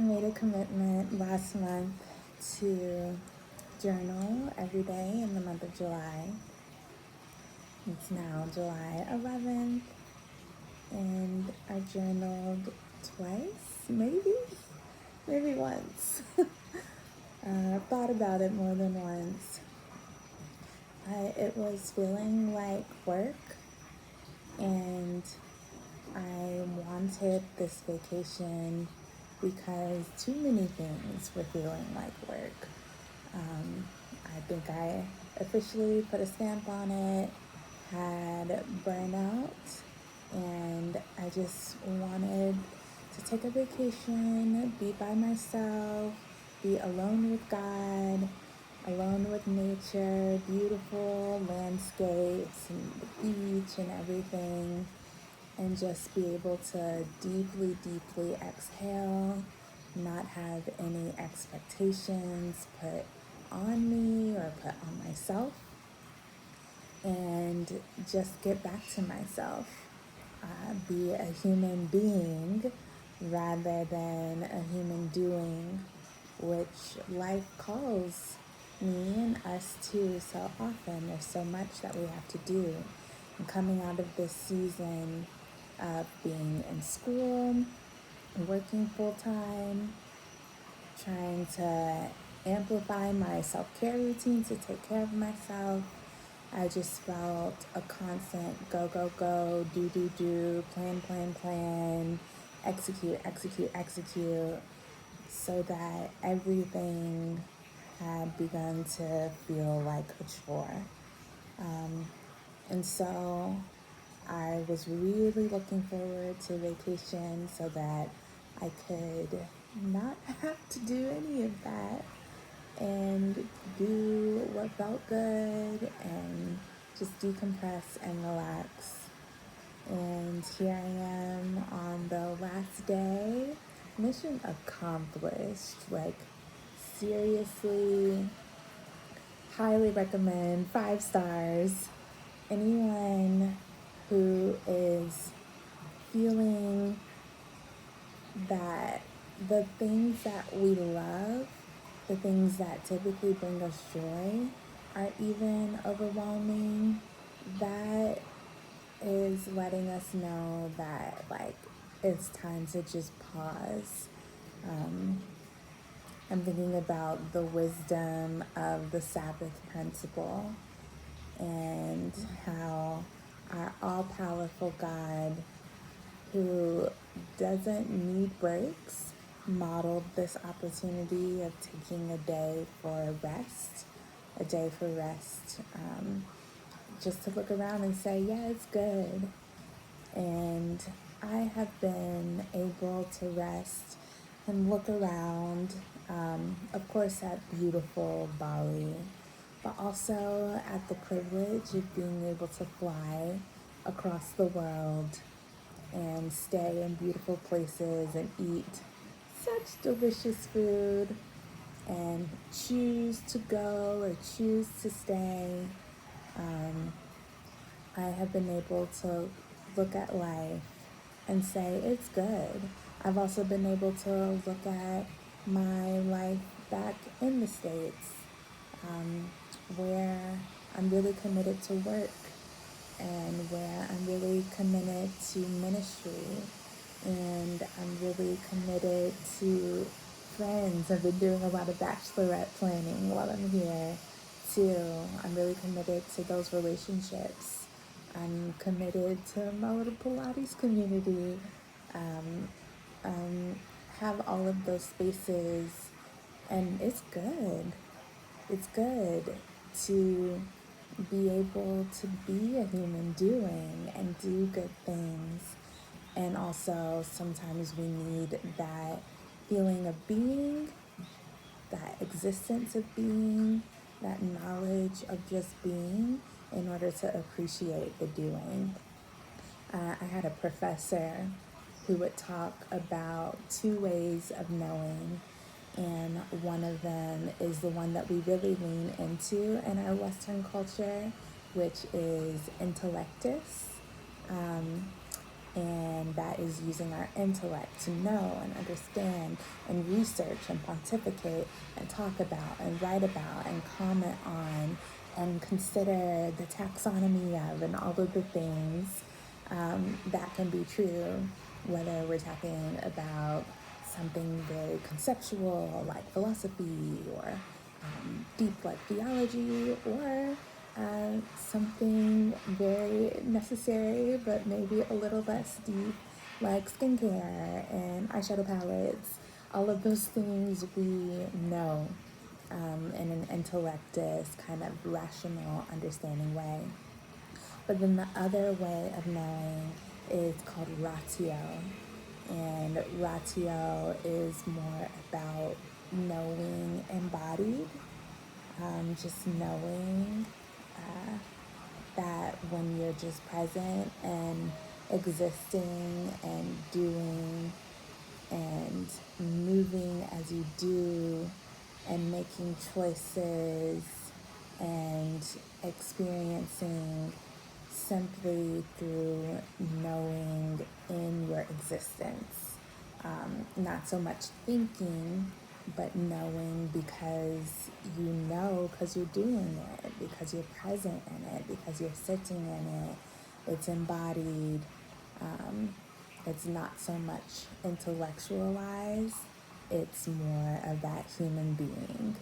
made a commitment last month to journal every day in the month of July. It's now July 11th, and I journaled twice, maybe once. Thought about it more than once. It was feeling like work, and I wanted this vacation because too many things were feeling like work. I think I officially put a stamp on it, had burnout, and I just wanted to take a vacation, be by myself, be alone with God, alone with nature, beautiful landscapes and the beach and everything, and just be able to deeply, deeply exhale, not have any expectations put on me or put on myself, and just get back to myself. Be a human being rather than a human doing, which life calls me and us to so often. There's so much that we have to do. And coming out of this season of being in school, working full time, trying to amplify my self-care routine to take care of myself, I just felt a constant go, go, go, do, plan, execute, so that everything had begun to feel like a chore. And so I was really looking forward to vacation so that I could not have to do any of that and do what felt good and just decompress and relax. And here I am on the last day. Mission accomplished. Like, seriously, highly recommend, 5 stars. Anyone who is feeling that the things that we love, the things that typically bring us joy, are even overwhelming, that is letting us know that, like, it's time to just pause. I'm thinking about the wisdom of the Sabbath principle and how our all-powerful God, who doesn't need breaks, modeled this opportunity of taking a day for rest, just to look around and say, yeah, it's good. And I have been able to rest and look around, of course, at beautiful Bali, but also at the privilege of being able to fly across the world and stay in beautiful places and eat such delicious food and choose to go or choose to stay. I have been able to look at life and say it's good. I've also been able to look at my life back in the States, where I'm really committed to work and where I'm really committed to ministry and I'm really committed to friends. I've been doing a lot of bachelorette planning while I'm here too. I'm really committed to those relationships. I'm committed to my little Pilates community. Um, have all of those spaces, and it's good. It's good to be able to be a human doing and do good things. And also, sometimes we need that feeling of being, that existence of being, that knowledge of just being in order to appreciate the doing. I had a professor who would talk about 2 ways of knowing, and one of them is the one that we really lean into in our Western culture, which is intellectus. and that is using our intellect to know and understand and research and pontificate and talk about and write about and comment on and consider the taxonomy of and all of the things that can be true, whether we're talking about something very conceptual like philosophy or deep like theology, or something very necessary but maybe a little less deep like skincare and eyeshadow palettes. All of those things we know in an intellectist kind of rational understanding way. But then the other way of knowing is called ratio. And ratio is more about knowing embodied, just knowing that when you're just present and existing and doing and moving as you do and making choices and experiencing simply through knowing in your existence. Not so much thinking, but knowing because you know, because you're doing it, because you're present in it, because you're sitting in it. It's embodied. It's not so much intellectualized. It's more of that human being.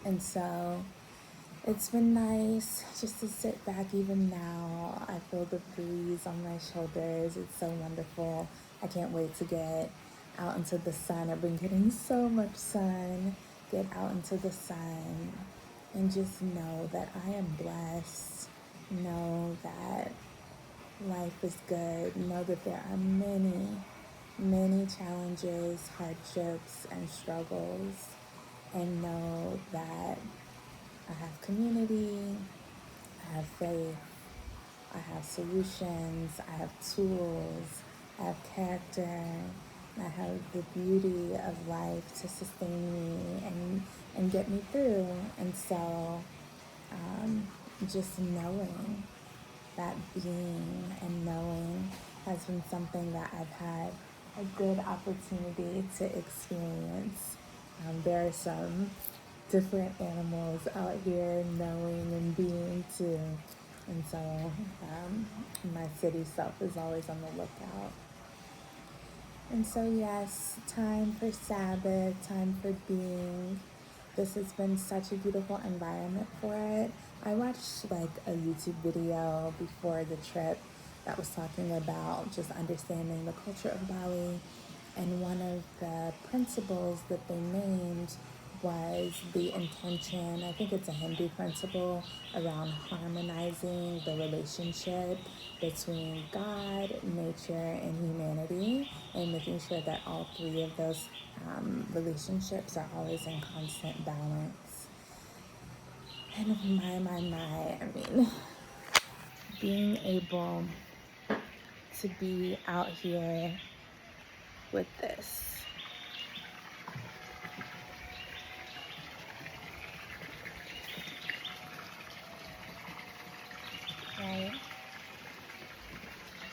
And so it's been nice just to sit back. Even now, I feel the breeze on my shoulders. It's so wonderful. I can't wait to get out into the sun. I've been getting so much sun. Get out into the sun and just know that I am blessed. Know that life is good. Know that there are many, many challenges, hardships, and struggles. And know that I have community, I have faith, I have solutions, I have tools, I have character, I have the beauty of life to sustain me and get me through. And so just knowing that being and knowing has been something that I've had a good opportunity to experience. There are some different animals out here knowing and being too. And so my city self is always on the lookout. And so, yes, time for Sabbath, time for being. This has been such a beautiful environment for it. I watched like a YouTube video before the trip that was talking about just understanding the culture of Bali. And one of the principles that they named was the intention, I think it's a Hindu principle, around harmonizing the relationship between God, nature, and humanity, and making sure that all three of those relationships are always in constant balance. And I mean, being able to be out here with this, right?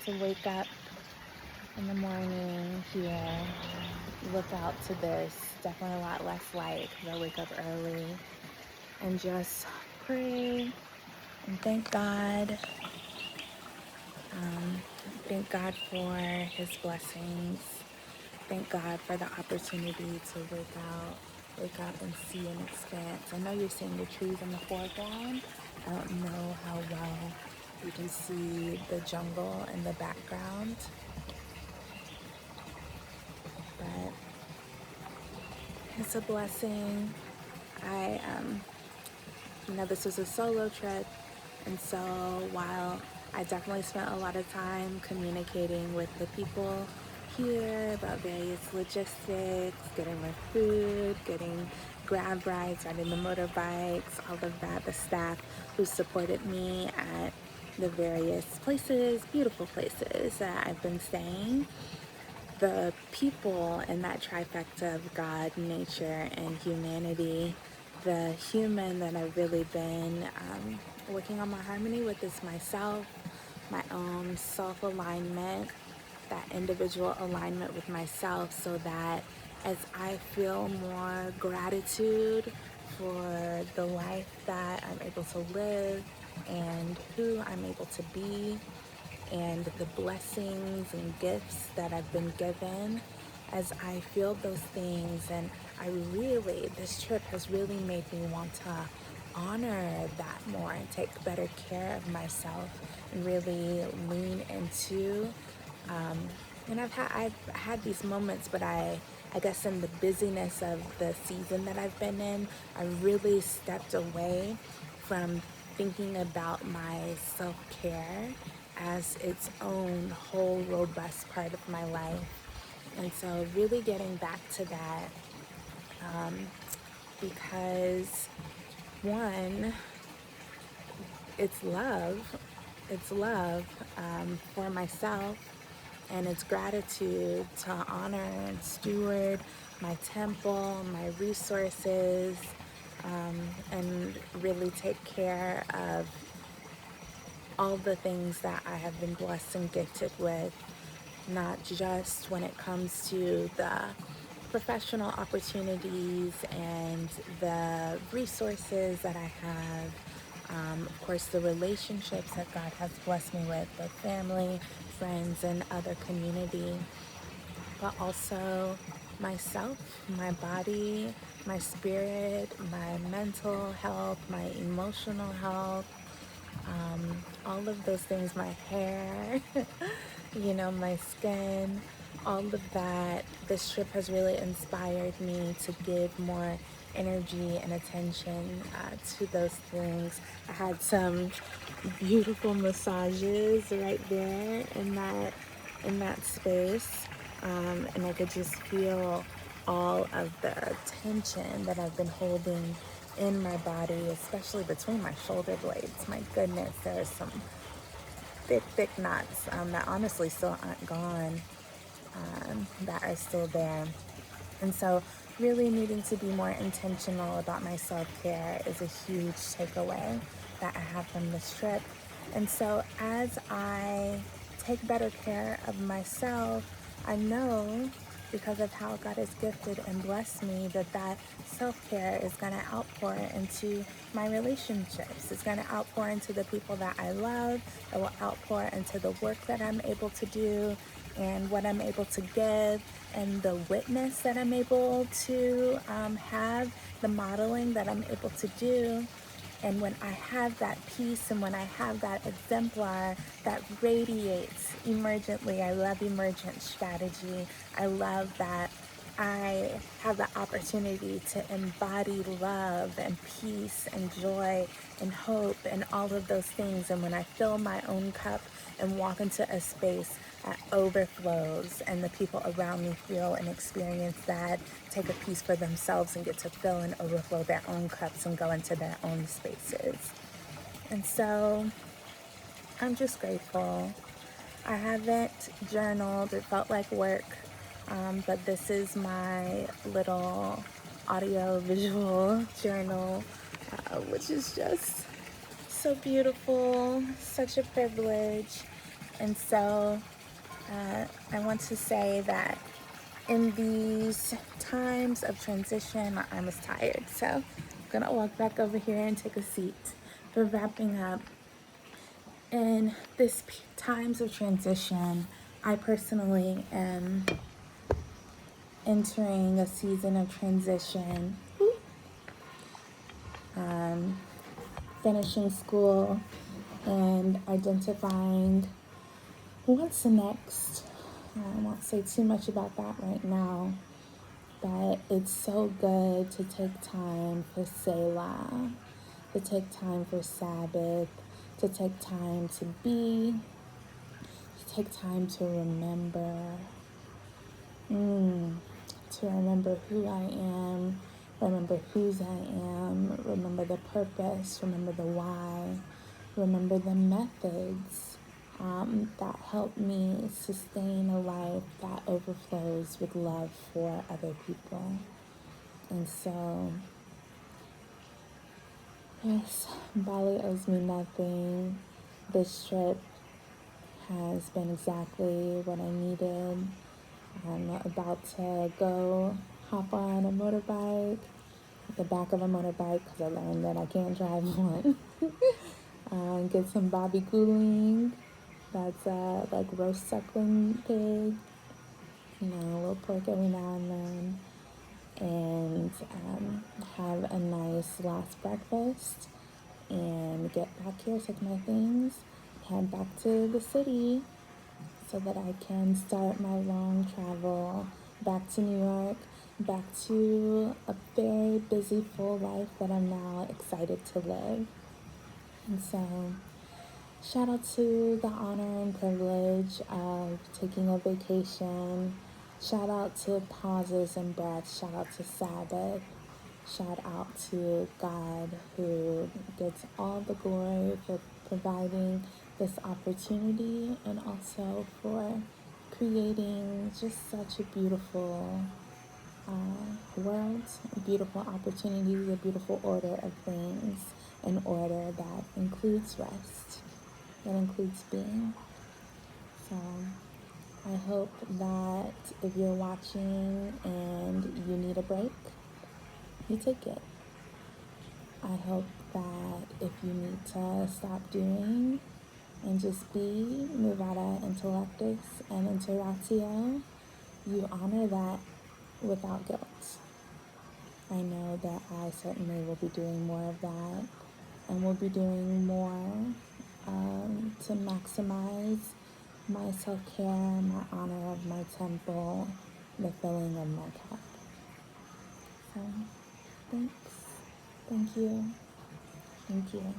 To wake up in the morning here, look out to this, definitely a lot less light because I wake up early, and just pray and thank God. Thank God for his blessings. Thank God for the opportunity to wake up and see an expanse. I know you're seeing the trees in the foreground. I don't know how well you can see the jungle in the background, but it's a blessing. This was a solo trip, and so while I definitely spent a lot of time communicating with the people here about various logistics, getting my food, getting grab rides, riding the motorbikes, all of that, the staff who supported me at the various places, beautiful places that I've been staying. The people in that trifecta of God, nature, and humanity, the human that I've really been working on my harmony with is myself. my own self-alignment, that individual alignment with myself, so that as I feel more gratitude for the life that I'm able to live and who I'm able to be and the blessings and gifts that I've been given, as I feel those things, and this trip has really made me want to honor that more and take better care of myself and really lean into and I've had these moments, but I guess in the busyness of the season that I've been in, I really stepped away from thinking about my self-care as its own whole robust part of my life. And so really getting back to that, because one, it's love. It's love for myself, and it's gratitude to honor and steward my temple, my resources, and really take care of all the things that I have been blessed and gifted with, not just when it comes to the professional opportunities and the resources that I have, of course, the relationships that God has blessed me with, both family, friends, and other community, but also myself, my body, my spirit, my mental health, my emotional health, all of those things, my hair, my skin, all of that. This trip has really inspired me to give more energy and attention to those things. I had some beautiful massages right there in that space, and I could just feel all of the tension that I've been holding in my body, especially between my shoulder blades. My goodness, there are some thick, thick knots that honestly still aren't gone, that are still there. And so, really needing to be more intentional about my self-care is a huge takeaway that I have from this trip. And so, as I take better care of myself, I know, because of how God has gifted and blessed me, that self-care is going to outpour into my relationships. It's going to outpour into the people that I love. It will outpour into the work that I'm able to do and what I'm able to give, and the witness that I'm able to have, the modeling that I'm able to do. And when I have that peace and when I have that exemplar that radiates emergently, I love emergent strategy. I love that I have the opportunity to embody love and peace and joy and hope and all of those things. And when I fill my own cup and walk into a space that overflows, and the people around me feel and experience that, take a piece for themselves and get to fill and overflow their own cups and go into their own spaces. And so I'm just grateful. I haven't journaled, it felt like work, but this is my little audio visual journal, which is just so beautiful, such a privilege. And so I want to say that in these times of transition, I'm as tired. So I'm going to walk back over here and take a seat for wrapping up. In this times of transition, I personally am entering a season of transition, finishing school and identifying what's next. I won't say too much about that right now, but it's so good to take time for Selah, to take time for Sabbath, to take time to be, to take time to remember, to remember who I am, remember whose I am, remember the purpose, remember the why, remember the methods that help me sustain a life that overflows with love for other people. And so, yes, Bali owes me nothing. This trip has been exactly what I needed. I'm about to go hop on a motorbike, the back of a motorbike, because I learned that I can't drive one. Get some Bobby Gouling, that's like roast suckling pig, a little pork every now and then, and have a nice last breakfast and get back here, take my things, head back to the city so that I can start my long travel back to New York, back to a very busy, full life that I'm now excited to live. And so, shout out to the honor and privilege of taking a vacation. Shout out to pauses and breaths. Shout out to Sabbath. Shout out to God, who gets all the glory for providing this opportunity and also for creating just such a beautiful world, beautiful opportunities, a beautiful order of things, an order that includes rest, that includes being. So I hope that if you're watching and you need a break, you take it. I hope that if you need to stop doing and just be, movata intellectus and interatio, you honor that without guilt. I know that I certainly will be doing more of that, and will be doing more to maximize my self-care, my honor of my temple, the filling of my cup. So, thanks. Thank you. Thank you.